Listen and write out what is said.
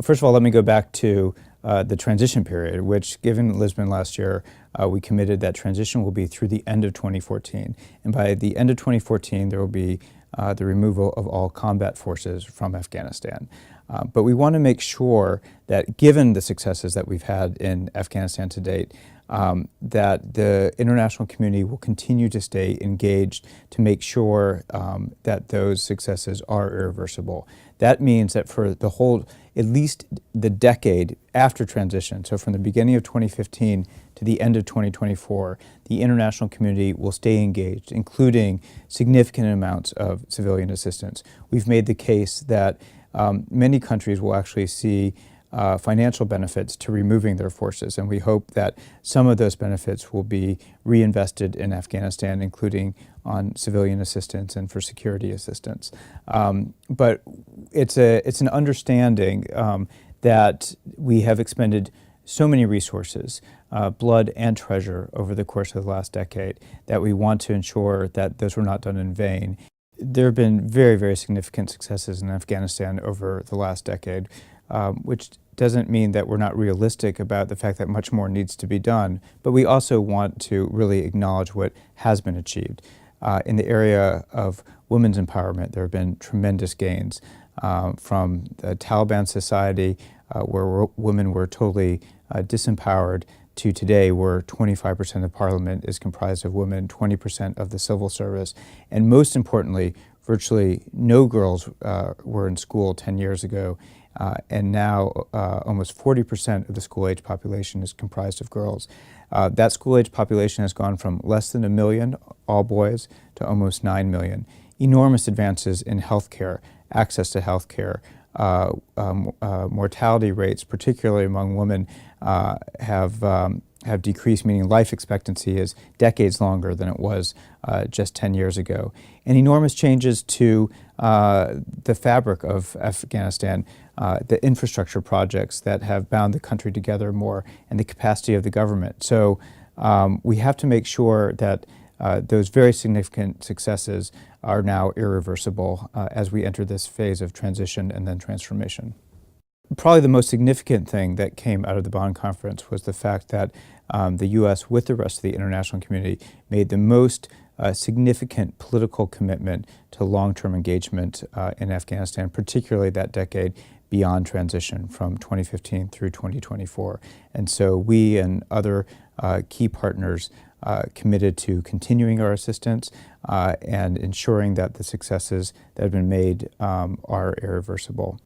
First of all, let me go back to the transition period, which, given Lisbon last year, we committed that transition will be through the end of 2014. And by the end of 2014, there will be the removal of all combat forces from Afghanistan. But we want to make sure that, given the successes that we've had in Afghanistan to date, that the international community will continue to stay engaged to make sure that those successes are irreversible. That means that for the whole, at least the decade after transition, so from the beginning of 2015 to the end of 2024, the international community will stay engaged, including significant amounts of civilian assistance. We've made the case that many countries will actually see financial benefits to removing their forces, and we hope that some of those benefits will be reinvested in Afghanistan, including on civilian assistance and for security assistance. But it's an understanding that we have expended so many resources, blood and treasure, over the course of the last decade, that we want to ensure that those were not done in vain. There have been very, very significant successes in Afghanistan over the last decade, which doesn't mean that we're not realistic about the fact that much more needs to be done, but we also want to really acknowledge what has been achieved. In the area of women's empowerment, there have been tremendous gains from the Taliban society, where women were totally disempowered, to today, where 25% of parliament is comprised of women, 20% of the civil service, and most importantly, virtually no girls were in school 10 years ago, and now almost 40% of the school-age population is comprised of girls. That school-age population has gone from less than 1 million, all boys, to almost 9 million. Enormous advances in healthcare, access to healthcare, mortality rates, particularly among women, have decreased, meaning life expectancy is decades longer than it was just 10 years ago. And enormous changes to the fabric of Afghanistan, the infrastructure projects that have bound the country together more, and the capacity of the government. So we have to make sure that those very significant successes are now irreversible as we enter this phase of transition and then transformation. Probably the most significant thing that came out of the Bonn Conference was the fact that the U.S., with the rest of the international community, made the most significant political commitment to long-term engagement in Afghanistan, particularly that decade beyond transition from 2015 through 2024. And so we and other key partners committed to continuing our assistance and ensuring that the successes that have been made are irreversible.